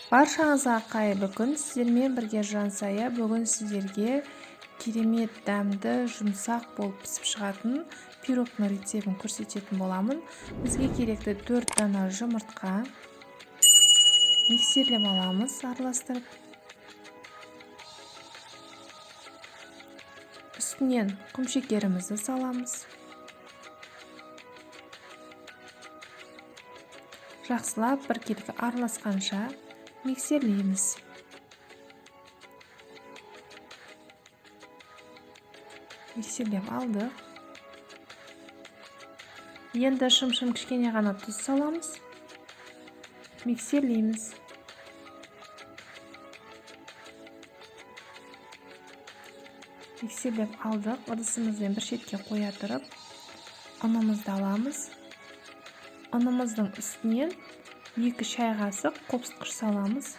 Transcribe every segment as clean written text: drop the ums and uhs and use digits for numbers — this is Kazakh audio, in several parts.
Баршаңызға қайырлы күн. Сіздермен бірге Жансая. Бүгін сіздерге керемет дәмді, жұмсақ болып пісіп шығатын пирогтың рецебін көрсететін боламын. Бізге керекті 4 дана жұмыртқа. Миксерлеп аламыз, араластырып. Үстінен құмшекерімізді саламыз. Жақсылап біркелкі араласқанша миксерлейміз. Миксерлеп алдық. Енді шым-шым кішкене ғана тұз саламыз. Миксерлейміз. Миксерлеп алдық. Ыдысымызбен бір шетке қоя тұрып, ұнымызды аламыз. Ұнымыздың үстінен 2 шай қасық қопсытқыш саламыз.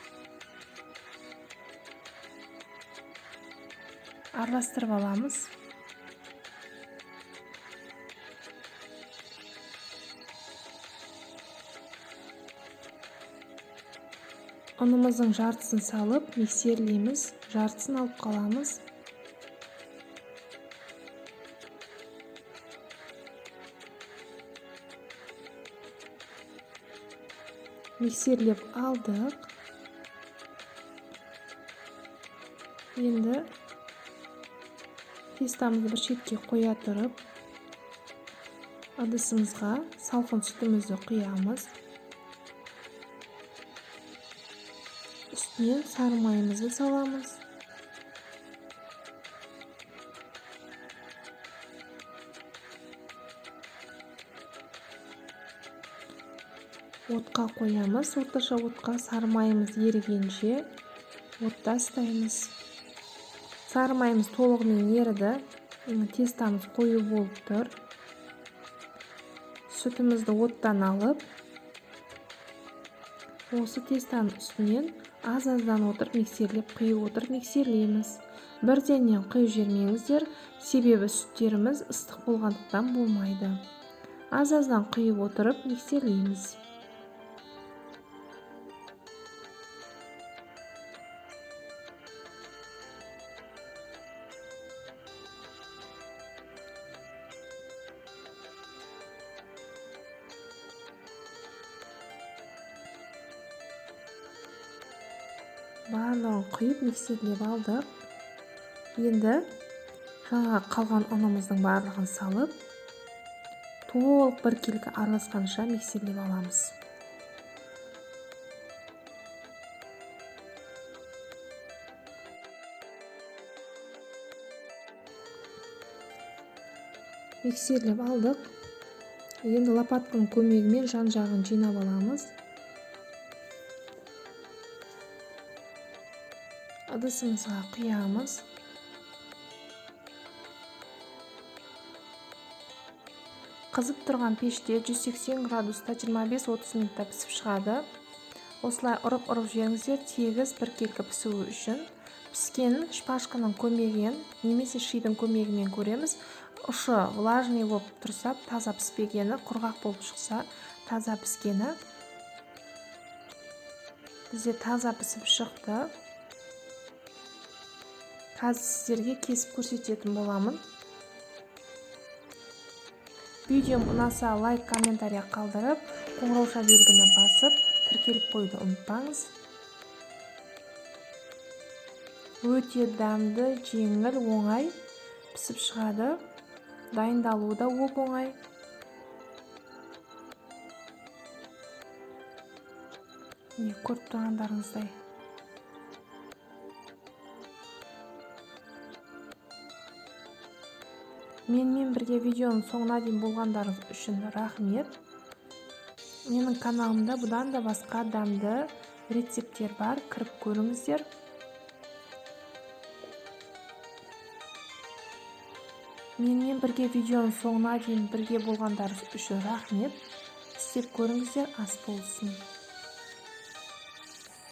Араластырып аламыз. Ұнымыздың жартысын салып, миксерлейміз. Жартысын алып қаламыз. Миксерлеп алдық. Енді тестамызды бір шетке қоя тұрып, ыдысымызға салқын сүтімізді құямыз. Үстінен сары майымызды саламыз. Отқа қоямыз. Орташа отқа сары майымыз ерігенше отта ұстаймыз. Сары майымыз толығымен еріді. Тестамыз қою болып тұр. Сүтімізді оттан алып, осы тестаның үстінен аз-аздан отырып миксерлеп құйып отырып миксерлейміз. Бірденнен құйып жібермеңіздер, себебі сүттеріміз ыстық болғандықтан болмайды. Аз-аздан құйып отырып миксерлейміз. Барлығын құйып миксерлеп алдық. Енді жаңа қалған ұнымыздың барлығын салып, толық біркелкі араласқанша миксерлеп аламыз. Миксерлеп алдық. Енді лопатканың көмегімен жан-жағын жинап аламыз. Ыдысымызға құямыз. Қызып тұрған пеште 180 градуста 25-30 минутта пісіп шығады. Осылай ұрып жіберіңіздер, тегіс біркелкі пісуі үшін. Піскенін шпажканың көмегімен немесе шидің көмегімен көреміз. Ұшы влажный болып тұрса, таза піспегені, құрғақ болып шықса, таза піскені. Бізде таза пісіп шықты. Қазір сіздерге кесіп көрсететін боламын. Видеом ұнаса лайк, комментария қалдырып, қоңырауша белгіні басып, тіркеліп қойды ұмытпаңыз. Өте дәмді, жеңіл, оңай пісіп шығады. Дайындалуы да оп-оңай. Көріп тұрғандарыңыздай. Менімен бірге видеоның соңына дейін болғандарыңыз үшін рахмет. Менің каналымда бұдан да басқа дәмді рецептер бар, кіріп көріңіздер. Менімен бірге видеоның соңына дейін бірге болғандарыңыз үшін рахмет. Істеп көріңіздер, ас болсын.